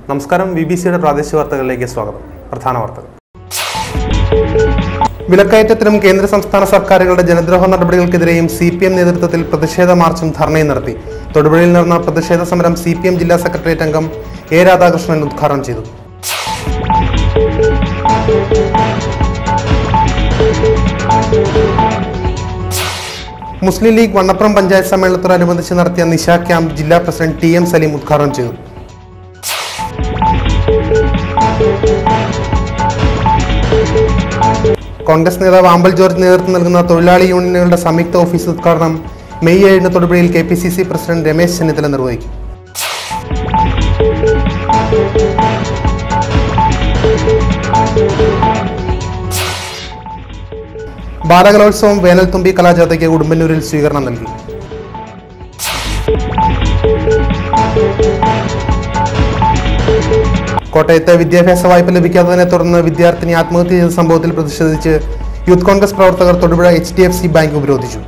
നമസ്കാരം. BBC-യുടെ പ്രാദേശിക വാർത്തകളിലേക്ക് സ്വാഗതം. പ്രധാന വാർത്തകൾ. വിലക്കയറ്റത്തിനും കേന്ദ്ര സംസ്ഥാന സർക്കാരുകളുടെ ജനദ്രോഹ നടപടികൾക്കെതിരെയും CPM നേതൃത്വത്തിൽ പ്രതിഷേധ മാർച്ചും ധർണയും നടത്തി. തൊടുപുഴയിൽ നടന്ന പ്രതിഷേധ സമരം CPM ജില്ലാ സെക്രട്ടേറിയറ്റ് അംഗം A. രാധാകൃഷ്ണൻ ഉദ്ഘാടനം ചെയ്തു. മുസ്ലിം ലീഗ് വണ്ണപ്പുറം പഞ്ചായത്ത് സമ്മേളനത്തോടനുബന്ധിച്ച് നടത്തിയ നിശ ക്യാമ്പ് ജില്ലാ പ്രസിഡന്റ് TM സലീം ഉദ്ഘാടനം ചെയ്തു. കോൺഗ്രസ് നേതാവ് ആമ്പൽ ജോർജ് നേതൃത്വം നൽകുന്ന തൊഴിലാളി യൂണിയനുകളുടെ സംയുക്ത ഓഫീസ് ഉദ്ഘാടനം മെയ് 7 തൊടുപുഴയിൽ KPCC പ്രസിഡന്റ് രമേശ് ചെന്നിത്തല നിർവഹിക്കും. ബാലകലോത്സവം വേനൽത്തുമ്പി കലാജാഥയ്ക്ക് ഉടുമ്പന്നൂരിൽ സ്വീകരണം നൽകി. കോട്ടയത്ത് വിദ്യാഭ്യാസ വായ്പ ലഭിക്കാത്തതിനെ തുടർന്ന് വിദ്യാർത്ഥിനി ആത്മഹത്യ ചെയ്ത സംഭവത്തിൽ പ്രതിഷേധിച്ച് യൂത്ത് കോൺഗ്രസ് പ്രവർത്തകർ തൊടുപുഴ HDFC ബാങ്ക് ഉപരോധിച്ചു.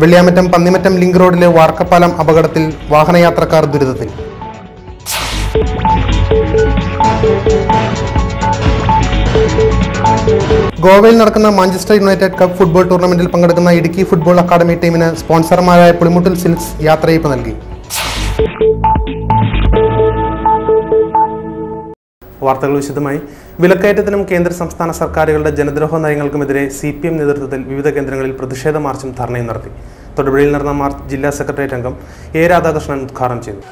വെള്ളിയാമറ്റം പന്നിമറ്റം ലിങ്ക് റോഡിലെ വാർക്കപ്പാലം അപകടത്തിൽ വാഹനയാത്രക്കാർ ദുരിതത്തിൽ. ഗോവയിൽ നടക്കുന്ന മാഞ്ചസ്റ്റർ യുണൈറ്റഡ് കപ്പ് ഫുട്ബോൾ ടൂർണമെന്റിൽ പങ്കെടുക്കുന്ന ഇടുക്കി ഫുട്ബോൾ അക്കാദമി ടീമിന് സ്പോൺസർമാരായ പുളിമുട്ടിൽ സിൽക്സ് യാത്രയയപ്പ് നൽകി. വാർത്തകൾ വിശദമായി. വിലക്കയറ്റത്തിനും കേന്ദ്ര സംസ്ഥാന സർക്കാരുകളുടെ ജനദ്രോഹ നയങ്ങൾക്കുമെതിരെ CPM നേതൃത്വത്തിൽ വിവിധ കേന്ദ്രങ്ങളിൽ പ്രതിഷേധ മാർച്ചും ധർണയും നടത്തി. തൊടുപുഴയിൽ നടന്ന മാർച്ച് ജില്ലാ സെക്രട്ടേറിയറ്റ് അംഗം A. രാധാകൃഷ്ണൻ ഉദ്ഘാടനം ചെയ്തു.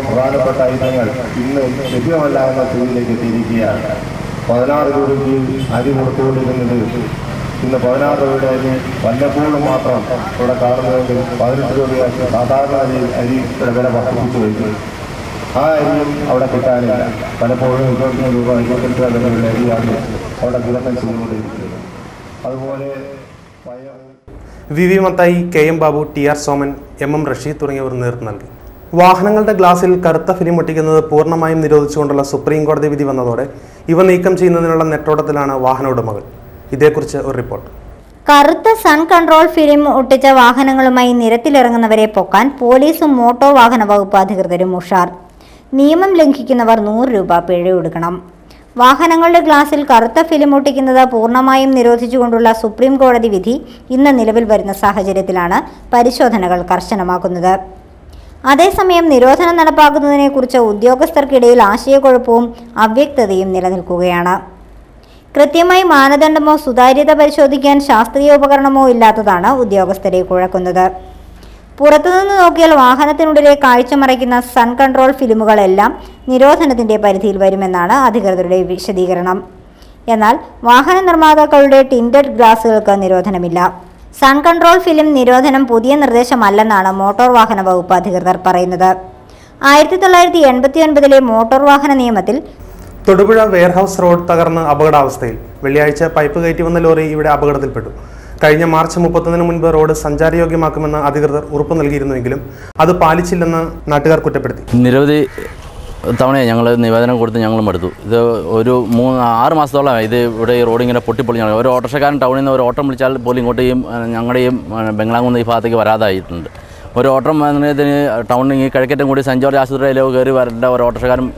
പ്രധാനപ്പെട്ട ഐറ്റങ്ങൾ ഇന്ന് ലഭ്യമല്ല എന്ന സ്ഥിതിയിലേക്ക് എത്തിയിരിക്കുകയാണ്. 16 രൂപയ്ക്ക് അരി കൊടുത്തുകൊണ്ടിരുന്നത് ഇന്ന് 16 രൂപയുടെ അരി വല്ലപ്പോഴും മാത്രം ഇവിടെ കാണുന്നതെങ്കിൽ 18 രൂപയാക്കി സാധാരണ അരിയുടെ വില വർദ്ധിപ്പിച്ചു കഴിഞ്ഞു. ആ അരിയും അവിടെ കിട്ടാനില്ല. പലപ്പോഴും 22 രൂപ 22 രൂപയുടെ അരിയാണ് അവിടെ വിതരണം ചെയ്തുകൊണ്ടിരിക്കുന്നത്. അതുപോലെ VV Mathai, KM Babu, TR Soman, MM Rasheed തുടങ്ങിയവർ നേതൃത്വം നൽകി. വാഹനങ്ങളുടെ ഗ്ലാസിൽ കറുത്ത ഫിലിം ഒട്ടിക്കുന്നത് പൂർണ്ണമായും നിരോധിച്ചുകൊണ്ടുള്ള സുപ്രീം കോടതി വിധി വന്നതോടെ ഇവ നീക്കം ചെയ്യുന്നതിനുള്ള നെട്ടോട്ടത്തിലാണ് വാഹന ഉടമകൾ. ഇതേക്കുറിച്ച് ഒരു റിപ്പോർട്ട്. കറുത്ത സൺ കൺട്രോൾ ഫിലിം ഒട്ടിച്ച വാഹനങ്ങളുമായി നിരത്തിലിറങ്ങുന്നവരെ പൊക്കാൻ പോലീസും മോട്ടോർ വാഹന വകുപ്പ് അധികൃതരും ഉഷാർ. നിയമം ലംഘിക്കുന്നവർ 100 രൂപ പിഴ കൊടുക്കണം. വാഹനങ്ങളുടെ ഗ്ലാസിൽ കറുത്ത ഫിലിം ഒട്ടിക്കുന്നത് പൂർണ്ണമായും നിരോധിച്ചുകൊണ്ടുള്ള സുപ്രീം കോടതി വിധി ഇന്ന് നിലവിൽ വരുന്ന സാഹചര്യത്തിലാണ് പരിശോധനകൾ കർശനമാക്കുന്നത്. അതേസമയം നിരോധനം നടപ്പാക്കുന്നതിനെക്കുറിച്ച് ഉദ്യോഗസ്ഥർക്കിടയിൽ ആശയക്കുഴപ്പവും അവ്യക്തതയും നിലനിൽക്കുകയാണ്. കൃത്യമായി മാനദണ്ഡമോ സുതാര്യത പരിശോധിക്കാൻ ശാസ്ത്രീയ ഉപകരണമോ ഇല്ലാത്തതാണ് ഉദ്യോഗസ്ഥരെ കുഴക്കുന്നത്. പുറത്തുനിന്ന് നോക്കിയാൽ വാഹനത്തിനുള്ളിലെ കാഴ്ച മറയ്ക്കുന്ന സൺ കൺട്രോൾ ഫിലിമുകളെല്ലാം നിരോധനത്തിന്റെ പരിധിയിൽ വരുമെന്നാണ് അധികൃതരുടെ വിശദീകരണം. എന്നാൽ വാഹന നിർമ്മാതാക്കളുടെ ടിൻഡഡ് ഗ്ലാസുകൾക്ക് നിരോധനമില്ല. സൺ കൺട്രോൾ ഫിലിം നിരോധനം പുതിയ നിർദ്ദേശമല്ലെന്നാണ് മോട്ടോർ വാഹന വകുപ്പ് അധികൃതർ പറയുന്നത്. 1989 മോട്ടോർ വാഹന നിയമത്തിൽ തൊടുപുഴ വെയർഹൌസ് റോഡ് തകർന്ന് അപകടാവസ്ഥയിൽ. വെള്ളിയാഴ്ച പൈപ്പ് കയറ്റി വന്ന ലോറി ഇവിടെ അപകടത്തിൽപ്പെട്ടു. കഴിഞ്ഞ മാർച്ച് 31 മുൻപ് റോഡ് സഞ്ചാരയോഗ്യമാക്കുമെന്ന് അധികൃതർ ഉറപ്പ് നൽകിയിരുന്നുവെങ്കിലും അത് പാലിച്ചില്ലെന്ന് നാട്ടുകാർ കുറ്റപ്പെടുത്തി. നിരവധി തവണയാണ് ഞങ്ങൾ നിവേദനം കൊടുത്ത് ഞങ്ങളും എടുത്തു. ഇത് ഒരു 6 മാസത്തോളമായി ഇത് ഇവിടെ ഈ റോഡ് ഇങ്ങനെ പൊട്ടിപ്പൊളിഞ്ഞാണ്. ഒരു ഓട്ടോറിക്ഷക്കാരൻ ടൗണിൽ നിന്ന് ഒരു ഓട്ടം വിളിച്ചാൽ പോലും ഇങ്ങോട്ടേയും ഞങ്ങളുടെയും ബംഗ്ലാകുന്ന ഈ ഭാഗത്തേക്ക് വരാതായിട്ടുണ്ട്. ഒരു ഓട്ടം വന്നതിന് ടൗണിൽ ഈ കിഴക്കേറ്റം കൂടി സെൻറ് ജോർജ് ആശുപത്രിയിലോ കയറി വരേണ്ട ഒരു ഓട്ടോറിക്ഷക്കാരൻ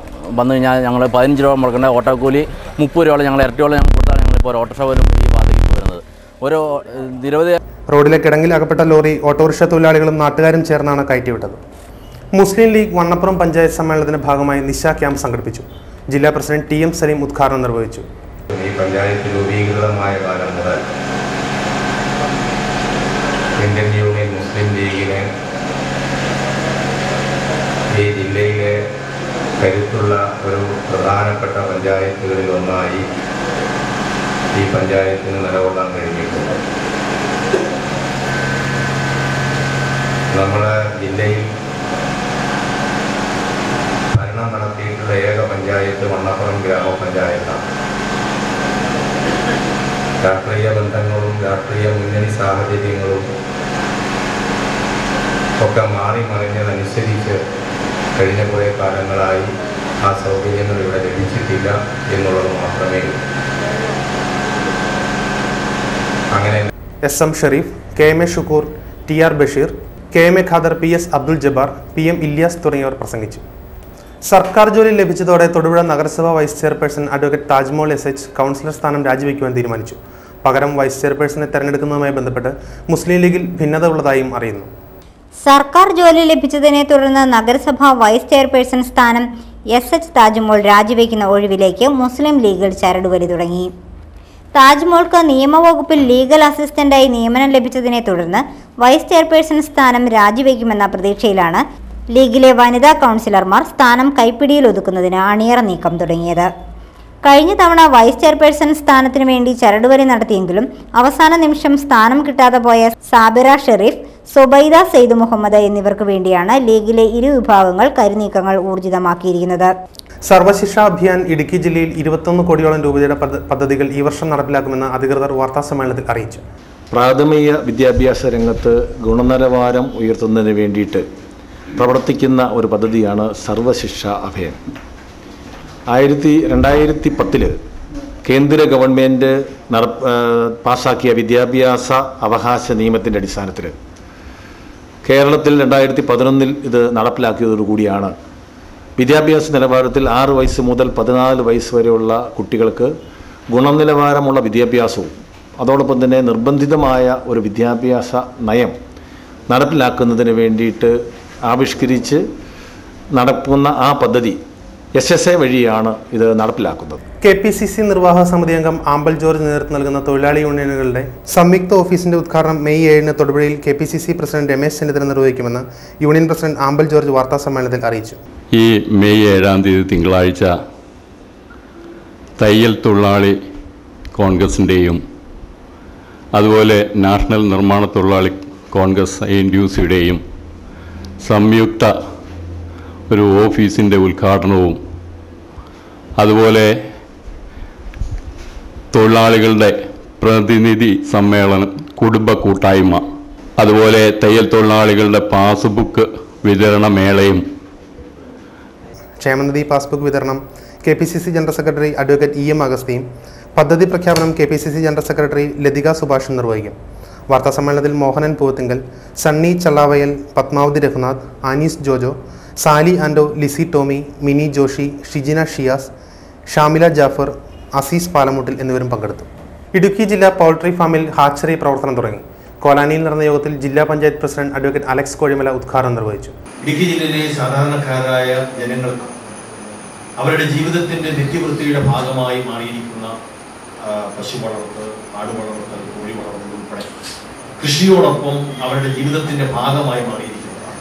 വന്നു കഴിഞ്ഞാൽ ഞങ്ങൾ 15 രൂപ മുടക്കേണ്ട ഓട്ടോക്കൂലി 30 രൂപയോളം ഞങ്ങൾ ഇരട്ടിയോളം ഞങ്ങൾ കൊടുത്താണ് ഞങ്ങളിപ്പോൾ ഒരു ഓട്ടോറിക്ഷ പോലും ഈ ഭാഗത്തേക്ക് വരുന്നത്. ഒരു നിരവധി റോഡിലെ കിടങ്ങിൽ അകപ്പെട്ട ലോറി ഓട്ടോറിക്ഷ തൊഴിലാളികളും നാട്ടുകാരും ചേർന്നാണ് കയറ്റിവിട്ടത്. മുസ്ലിം ലീഗ് വണ്ണപ്പുറം പഞ്ചായത്ത് സമ്മേളനത്തിന്റെ ഭാഗമായി നിശ ക്യാമ്പ് സംഘടിപ്പിച്ചു. ജില്ലാ പ്രസിഡന്റ് TM സലീം ഉദ്ഘാടനം നിർവഹിച്ചു. ഈ പഞ്ചായത്ത് രൂപീകൃതമായ കാലം മുതൽ ഇന്ത്യൻ യൂണിയൻ മുസ്ലിം ലീഗിനെ ഈ ജില്ലയിലെ കരുത്തുള്ള ഒരു പ്രധാനപ്പെട്ട പഞ്ചായത്തുകളിൽ ഒന്നായി ഈ പഞ്ചായത്തിന് നിലകൊള്ളാൻ കഴിഞ്ഞിട്ടുണ്ട്. നമ്മുടെ ജില്ലയിൽ ഭരണം നടത്തിയിട്ടുള്ള ഏക പഞ്ചായത്ത് വണ്ണപ്പുറം ഗ്രാമപഞ്ചായത്താണ്. രാഷ്ട്രീയ ബന്ധങ്ങളും രാഷ്ട്രീയ മുന്നണി സാഹചര്യങ്ങളും ഒക്കെ മാറി മറിഞ്ഞതനുസരിച്ച് കഴിഞ്ഞ കുറേ കാലങ്ങളായി ആ സൗകര്യങ്ങൾ ഇവിടെ ലഭിച്ചിട്ടില്ല എന്നുള്ളത് മാത്രമേ ഉള്ളൂ. അങ്ങനെ SM Sharif, KM Shukkur, TR Basheer, KM Khader, PS Abdul Jabbar, PM Ilyas തുടങ്ങിയവർ പ്രസംഗിച്ചു. സർക്കാർ ജോലി ലഭിച്ചതോടെ തൊടുപുഴ നഗരസഭ vice chairperson advocate Tajmol SH councillor സ്ഥാനം രാജിവെക്കുവാൻ തീരുമാനിച്ചു. പകരം വൈസ് ചെയർപേഴ്സണെ തെരഞ്ഞെടുക്കുന്നതുമായി ബന്ധപ്പെട്ട് മുസ്ലിം ലീഗിൽ ഭിന്നത ഉള്ളതായും അറിയുന്നു. സർക്കാർ ജോലി ലഭിച്ചതിനെ തുടർന്ന് നഗരസഭ വൈസ് ചെയർപേഴ്സൺ സ്ഥാനം SH താജ്മോൾ രാജിവെക്കുന്ന ഒഴിവിലേക്ക് മുസ്ലിം ലീഗിൽ ചരടുവലി തുടങ്ങി. താജ്മോൾക്ക് നിയമവകുപ്പിൽ ലീഗൽ അസിസ്റ്റന്റായി നിയമനം ലഭിച്ചതിനെ തുടർന്ന് വൈസ് ചെയർപേഴ്സൺ സ്ഥാനം രാജിവെക്കുമെന്ന പ്രതീക്ഷയിലാണ് ലീഗിലെ വനിതാ കൗൺസിലർമാർ സ്ഥാനം കൈപ്പിടിയിൽ ഒതുക്കുന്നതിന് അണിയറ നീക്കം തുടങ്ങിയത്. കഴിഞ്ഞ തവണ വൈസ് ചെയർപേഴ്സൺ സ്ഥാനത്തിനു വേണ്ടി ചരടുവലി നടത്തിയെങ്കിലും അവസാന നിമിഷം സ്ഥാനം കിട്ടാതെ പോയ സാബിറ ഷെരീഫ്, സുബൈദ സെയ്ദ് മുഹമ്മദ് എന്നിവർക്ക് വേണ്ടിയാണ് ലീഗിലെ ഇരുവിഭാഗങ്ങൾ കരുനീക്കങ്ങൾ ഊർജിതമാക്കിയിരിക്കുന്നത്. സർവശിക്ഷ അഭിയാൻ ഇടുക്കി ജില്ലയിൽ 21 കോടിയോളം രൂപയുടെ പദ്ധതികൾ ഈ വർഷം നടപ്പിലാക്കുമെന്ന് അധികൃതർ വാർത്താസമ്മേളനത്തിൽ അറിയിച്ചു. പ്രാഥമിക വിദ്യാഭ്യാസ രംഗത്ത് ഗുണനിലവാരം ഉയർത്തുന്നതിന് വേണ്ടിയിട്ട് പ്രവർത്തിക്കുന്ന ഒരു പദ്ധതിയാണ് സർവശിക്ഷ അഭിയാൻ. 2010 കേന്ദ്ര ഗവൺമെൻറ് പാസാക്കിയ വിദ്യാഭ്യാസ അവകാശ നിയമത്തിൻ്റെ അടിസ്ഥാനത്തിൽ കേരളത്തിൽ 2011 ഇത് നടപ്പിലാക്കിയതോടുകൂടിയാണ് വിദ്യാഭ്യാസ നിലവാരത്തിൽ 6 വയസ്സ് മുതൽ 14 വയസ്സ് വരെയുള്ള കുട്ടികൾക്ക് ഗുണനിലവാരമുള്ള വിദ്യാഭ്യാസവും അതോടൊപ്പം തന്നെ നിർബന്ധിതമായ ഒരു വിദ്യാഭ്യാസ നയം നടപ്പിലാക്കുന്നതിന് വേണ്ടിയിട്ട് ആവിഷ്കരിച്ച് നടക്കുന്ന ആ പദ്ധതി SSA വഴിയാണ് ഇത് നടപ്പിലാക്കുന്നത്. KPCC നിർവാഹക സമിതി അംഗം ആമ്പൽ ജോർജ് നേതൃത്വം നൽകുന്ന തൊഴിലാളി യൂണിയനുകളുടെ സംയുക്ത ഓഫീസിന്റെ ഉദ്ഘാടനം മെയ് 7 തൊടുപുഴയിൽ KPCC പ്രസിഡന്റ് രമേശ് ചെന്നിത്തല നിർവഹിക്കുമെന്ന് യൂണിയൻ പ്രസിഡന്റ് ആമ്പൽ ജോർജ് വാർത്താസമ്മേളനത്തിൽ അറിയിച്ചു. ഈ മെയ് 7 തിങ്കളാഴ്ച തയ്യൽ തൊഴിലാളി കോൺഗ്രസിൻ്റെയും അതുപോലെ നാഷണൽ നിർമ്മാണ തൊഴിലാളി കോൺഗ്രസ് ANTUCയുടെയും സംയുക്ത ഒരു ഓഫീസിൻ്റെ ഉദ്ഘാടനവും അതുപോലെ തൊഴിലാളികളുടെ പ്രതിനിധി സമ്മേളനം, കുടുംബ കൂട്ടായ്മ, അതുപോലെ തയ്യൽ തൊഴിലാളികളുടെ പാസ്ബുക്ക് വിതരണ മേളയും ക്ഷേമനിധി പാസ്ബുക്ക് വിതരണം KPCC general secretary advocate EM അഗസ്തിയും പദ്ധതി പ്രഖ്യാപനം KPCC ജനറൽ സെക്രട്ടറി ലതിക സുഭാഷും നിർവഹിക്കും. വാർത്താസമ്മേളനത്തിൽ മോഹനൻ പൂവത്തിങ്കൽ, സണ്ണി ചള്ളാവയൽ, പത്മാവതി രഘുനാഥ്, ആനീസ് ജോജോ, സാലി ആൻഡോ, ലിസി ടോമി, മിനി ജോഷി, ഷിജിന ഷിയാസ്, ഷാമില ജാഫർ, അസീസ് പാലമുട്ടിൽ എന്നിവരും പങ്കെടുത്തു. ഇടുക്കി ജില്ലാ പൗൾട്രി ഫാമിൽ ഹാച്ചറി പ്രവർത്തനം തുടങ്ങി. കോലാനിയിൽ നടന്ന യോഗത്തിൽ ജില്ലാ panchayat president advocate Alex Kozhimala ഉദ്ഘാടനം നിർവഹിച്ചു. ഇടുക്കി ജില്ലയിലെ സാധാരണക്കാരായ ജനങ്ങൾക്ക് അവരുടെ ജീവിതത്തിന്റെ നിത്യവൃത്തിയുടെ ഭാഗമായി മാറിയിരിക്കുന്ന പശു വളർത്ത്, ആട് വളർത്ത്, കോഴി വളർത്ത് ഉൾപ്പെടെ കൃഷിയോടൊപ്പം അവരുടെ ജീവിതത്തിന്റെ ഭാഗമായി മാറിയിരിക്കുന്നതാണ്.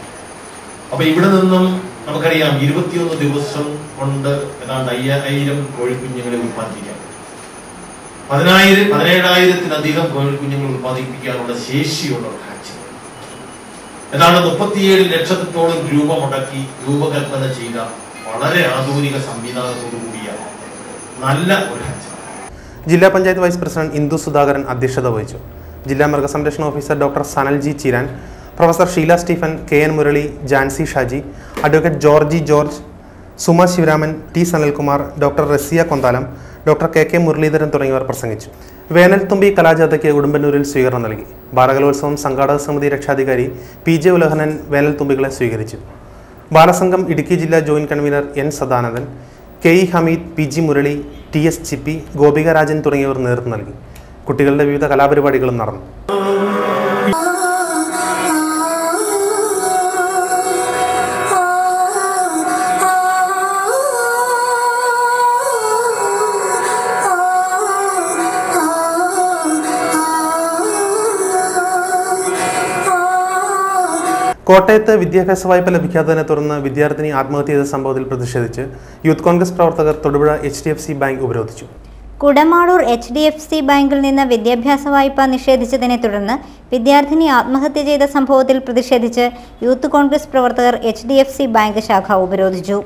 അപ്പൊ ഇവിടെ നിന്നും നമുക്കറിയാം 21 ദിവസം കൊണ്ട് ഏതാണ്ട് 5000 കോഴിക്കുഞ്ഞുങ്ങളെ ഉത്പാദിപ്പിക്കാം. 17,000-ത്തിലധികം കോഴിക്കുഞ്ഞുങ്ങൾ ഉത്പാദിപ്പിക്കാനുള്ള ശേഷിയുള്ള ഒരു ഹാച്ചറി. ഏതാണ്ട് 37 ലക്ഷത്തോളം രൂപ മുടക്കി രൂപകൽപ്പന ചെയ്ത വളരെ ആധുനിക സംവിധാനത്തോടു കൂടിയ നല്ല ഒരു ഹാച്ചറി. ജില്ലാ പഞ്ചായത്ത് വൈസ് പ്രസിഡന്റ് ഇന്ദു സുധാകരൻ അധ്യക്ഷത വഹിച്ചു. ജില്ലാ മൃഗസംരക്ഷണ officer doctor Sanal G Cheeran, professor Sheela Stephen, KN Murali, Jancy Shaji, advocate Georgie George, Suma Sivaraman, T Sanalkumar, doctor Rasiya Konthalam, doctor KK Muraleedharan തുടങ്ങിയവർ പ്രസംഗിച്ചു. വേനൽത്തുമ്പി കലാജാഥയ്ക്ക് ഉടുമ്പന്നൂരിൽ സ്വീകരണം നൽകി. ബാലകലോത്സവം സംഘാടക സമിതി രക്ഷാധികാരി PJ ഉലഹനൻ വേനൽത്തുമ്പികളെ സ്വീകരിച്ചു. ബാലസംഘം ഇടുക്കി ജില്ലാ joint convener N Sadanandan, KE Hameed, PG Murali, TS Chippi, Gopika Rajan തുടങ്ങിയവർ നേതൃത്വം നൽകി. കുട്ടികളുടെ വിവിധ കലാപരിപാടികളും നടന്നു. കോട്ടയത്ത് വിദ്യാഭ്യാസ വായ്പ ലഭിക്കാത്തതിനെ തുടർന്ന് വിദ്യാർത്ഥിനി ആത്മഹത്യ ചെയ്ത സംഭവത്തിൽ പ്രതിഷേധിച്ച് യൂത്ത് കോൺഗ്രസ് പ്രവർത്തകർ തൊടുപുഴ HDFC ബാങ്ക് ഉപരോധിച്ചു. കുടമാളൂർ HDFC ബാങ്കിൽ നിന്ന് വിദ്യാഭ്യാസ വായ്പ നിഷേധിച്ചതിനെ തുടർന്ന് വിദ്യാർത്ഥിനി ആത്മഹത്യ ചെയ്ത സംഭവത്തിൽ പ്രതിഷേധിച്ച് യൂത്ത് കോൺഗ്രസ് പ്രവർത്തകർ HDFC ബാങ്ക് ശാഖ ഉപരോധിച്ചു.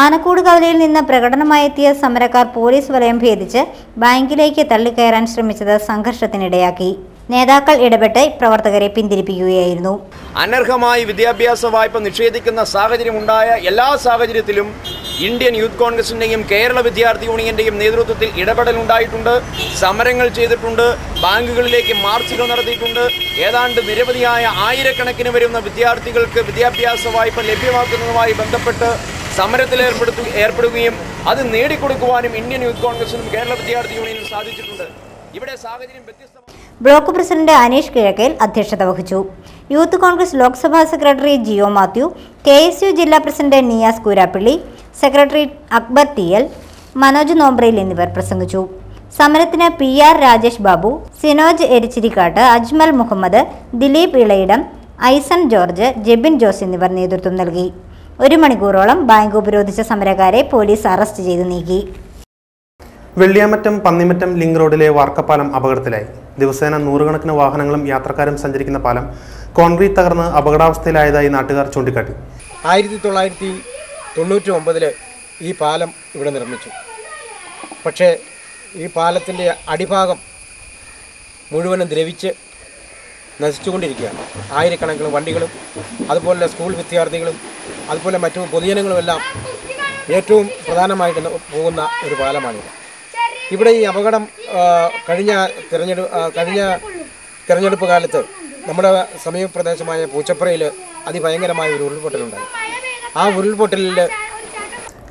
ആനക്കൂട് കവലയിൽ നിന്ന് പ്രകടനമായെത്തിയ സമരക്കാർ പോലീസ് വലയം ഭേദിച്ച് ബാങ്കിലേക്ക് തള്ളിക്കയറാൻ ശ്രമിച്ചത് സംഘർഷത്തിനിടയാക്കി. നേതാക്കൾ ഇടപെട്ട് പ്രവർത്തകരെ പിന്തിരിപ്പിക്കുകയായിരുന്നു. അനർഹമായി വിദ്യാഭ്യാസ വായ്പ നിഷേധിക്കുന്ന സാഹചര്യമുണ്ടായ എല്ലാ സാഹചര്യത്തിലും ഇന്ത്യൻ യൂത്ത് കോൺഗ്രസിൻ്റെയും കേരള വിദ്യാർത്ഥി യൂണിയൻ്റെയും നേതൃത്വത്തിൽ ഇടപെടലുണ്ടായിട്ടുണ്ട്. സമരങ്ങൾ ചെയ്തിട്ടുണ്ട്, ബാങ്കുകളിലേക്ക് മാർച്ചുകൾ നടത്തിയിട്ടുണ്ട്. ഏതാണ്ട് നിരവധിയായ ആയിരക്കണക്കിന് വരുന്ന വിദ്യാർത്ഥികൾക്ക് വിദ്യാഭ്യാസ വായ്പ ലഭ്യമാക്കുന്നതുമായി ബന്ധപ്പെട്ട് സമരത്തിൽ ഏർപ്പെടുകയും അത് നേടിക്കൊടുക്കുവാനും ഇന്ത്യൻ യൂത്ത് കോൺഗ്രസിനും കേരള വിദ്യാർത്ഥി യൂണിയനും സാധിച്ചിട്ടുണ്ട്. ഇവിടെ സാഹചര്യം വ്യത്യസ്തമാണ്. ബ്ലോക്ക് പ്രസിഡന്റ് അനീഷ് കിഴക്കേൽ അധ്യക്ഷത വഹിച്ചു. Youth congress Loksabha secretary Jio Mathew, KSU ജില്ലാ president Niyas Koorappally, secretary Akbar TL, Manoj Nombrayil എന്നിവർ പ്രസംഗിച്ചു. സമരത്തിന് PR Rajesh Babu, Sinoj Erichirikkattu, Ajmal Muhammad, Dileep Ilayidam, Aison George, Jebin Jose എന്നിവർ നേതൃത്വം നൽകി. 1 മണിക്കൂറോളം ബാങ്ക് ഉപരോധിച്ച സമരക്കാരെ പോലീസ് അറസ്റ്റ് ചെയ്ത് നീക്കി. വെള്ളിയാമറ്റം പന്നിമറ്റം ലിങ്ക് റോഡിലെ വാർക്കപ്പാലം അപകടത്തിലായി. ദിവസേന നൂറുകണക്കിന് വാഹനങ്ങളും യാത്രക്കാരും സഞ്ചരിക്കുന്ന പാലം കോൺക്രീറ്റ് തകർന്ന് അപകടാവസ്ഥയിലായതായി നാട്ടുകാർ ചൂണ്ടിക്കാട്ടി. 1999 ഈ പാലം ഇവിടെ നിർമ്മിച്ചു. പക്ഷേ ഈ പാലത്തിൻ്റെ അടിഭാഗം മുഴുവനും ദ്രവിച്ച് നശിച്ചുകൊണ്ടിരിക്കുകയാണ്. ആയിരക്കണക്കിന് വണ്ടികളും അതുപോലെ സ്കൂൾ വിദ്യാർത്ഥികളും അതുപോലെ മറ്റു പൊതുജനങ്ങളുമെല്ലാം ഏറ്റവും പ്രധാനമായിട്ട് പോകുന്ന ഒരു പാലമാണിത്. ഇവിടെ ഈ അപകടം കഴിഞ്ഞ തിരഞ്ഞെടുപ്പ് കാലത്ത് നമ്മുടെ സമീപപ്രദേശമായ പൂച്ചപ്പുറയിൽ അതിഭയങ്കരമായ ഒരു ഉരുൾപൊട്ടലുണ്ടായി. ആ ഉരുൾപൊട്ടലിൽ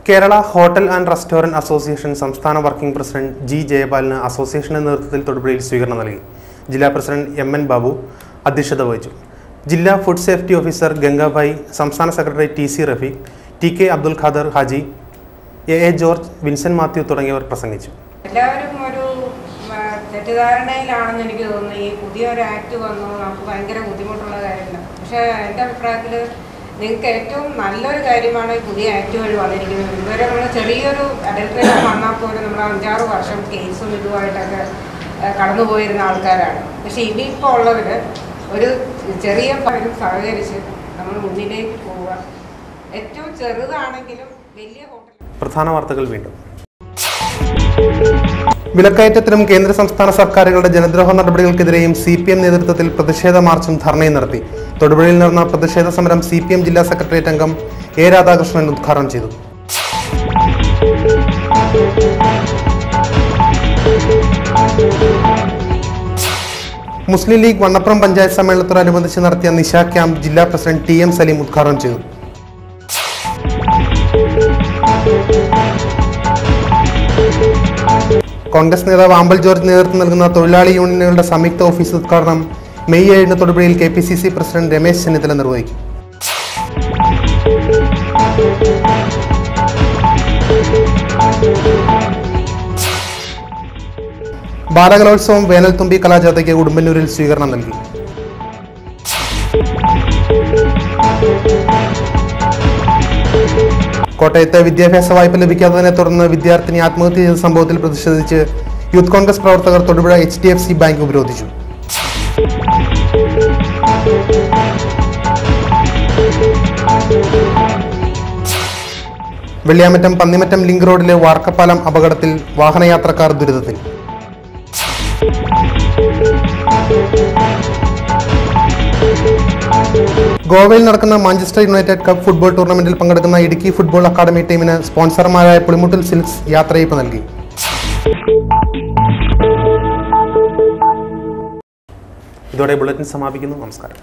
Kerala hotel and restaurant association സംസ്ഥാന വർക്കിംഗ് പ്രസിഡന്റ് G. ജയപാലിന് അസോസിയേഷന്റെ നേതൃത്വത്തിൽ തൊടുപുഴയിൽ സ്വീകരണം നൽകി. ജില്ലാ പ്രസിഡന്റ് MN ബാബു അധ്യക്ഷത വഹിച്ചു. ജില്ലാ ഫുഡ് സേഫ്റ്റി ഓഫീസർ ഗംഗാഭായ്, സംസ്ഥാന secretary TC Rafeeq, TK Abdul Khader Haji, AA George, Vincent Mathew തുടങ്ങിയവർ പ്രസംഗിച്ചു. എല്ലാവരും ഒരു തെറ്റിദ്ധാരണയിലാണെന്ന് എനിക്ക് തോന്നുന്നു. ഈ പുതിയൊരു ആക്ട് വന്നു നമുക്ക് ഭയങ്കര ബുദ്ധിമുട്ടുള്ള കാര്യമില്ല. പക്ഷേ എൻ്റെ അഭിപ്രായത്തിൽ നിങ്ങൾക്ക് ഏറ്റവും നല്ലൊരു കാര്യമാണ് ഈ പുതിയ ആക്ട് വഴി വന്നിരിക്കുന്നത്. ഇതുവരെ നമ്മൾ ചെറിയൊരു അഡൽട്രേഷൻ വന്നാൽ പോലും നമ്മൾ 5-6 വർഷം കേസും ഇതുമായിട്ടൊക്കെ കടന്നുപോയിരുന്ന ആൾക്കാരാണ്. പക്ഷേ ഇനിയിപ്പോൾ ഉള്ളവർ ഒരു ചെറിയ കാര്യം സഹകരിച്ച് നമ്മൾ മുന്നിലേക്ക് പോവുക. ഏറ്റവും ചെറുതാണെങ്കിലും വലിയ ഹോട്ടൽ. പ്രധാന വാർത്തകൾ വീണ്ടും. വിലക്കയറ്റത്തിനും കേന്ദ്ര സംസ്ഥാന സർക്കാരുകളുടെ ജനദ്രോഹ നടപടികൾക്കെതിരെയും CPM നേതൃത്വത്തിൽ പ്രതിഷേധ മാർച്ചും ധർണയും നടത്തി. തൊടുപുഴയിൽ നടന്ന പ്രതിഷേധ സമരം CPM ജില്ലാ സെക്രട്ടേറിയറ്റ് അംഗം A. രാധാകൃഷ്ണൻ ഉദ്ഘാടനം ചെയ്തു. മുസ്ലിം ലീഗ് വണ്ണപ്പുറം പഞ്ചായത്ത് സമ്മേളനത്തോടനുബന്ധിച്ച് നടത്തിയ നിശ ക്യാമ്പ് ജില്ലാ പ്രസിഡന്റ് TM സലീം ഉദ്ഘാടനം ചെയ്തു. കോൺഗ്രസ് നേതാവ് ആമ്പൽ ജോർജ് നേതൃത്വം നൽകുന്ന തൊഴിലാളി യൂണിയനുകളുടെ സംയുക്ത ഓഫീസ് ഉദ്ഘാടനം മെയ് 7 തൊടുപുഴയിൽ KPCC പ്രസിഡന്റ് രമേശ് ചെന്നിത്തല നിർവഹിക്കും. ബാലകലോത്സവം വേനൽത്തുമ്പി കലാജാഥയ്ക്ക് ഉടുമ്പന്നൂരിൽ സ്വീകരണം നൽകി. കോട്ടയത്ത് വിദ്യാഭ്യാസ വായ്പ ലഭിക്കാത്തതിനെ തുടർന്ന് വിദ്യാർത്ഥിനി ആത്മഹത്യ ചെയ്ത സംഭവത്തിൽ പ്രതിഷേധിച്ച് യൂത്ത് കോൺഗ്രസ് പ്രവർത്തകർ തൊടുപുഴ HDFC ബാങ്ക് ഉപരോധിച്ചു. വെള്ളിയാമറ്റം പന്നിമറ്റം ലിങ്ക് റോഡിലെ വാർക്കപ്പാലം അപകടത്തിൽ വാഹനയാത്രക്കാർ ദുരിതത്തിൽ. ഗോവയിൽ നടക്കുന്ന മാഞ്ചസ്റ്റർ യുണൈറ്റഡ് കപ്പ് ഫുട്ബോൾ ടൂർണമെന്റിൽ പങ്കെടുക്കുന്ന ഇടുക്കി ഫുട്ബോൾ അക്കാദമി ടീമിന് സ്പോൺസർമാരായ പുളിമുട്ടിൽ സിൽക്സ് യാത്രയയപ്പ് നൽകി. ഇതോടെ ബുള്ളറ്റിൻ സമാപിക്കുന്നു. നമസ്കാരം.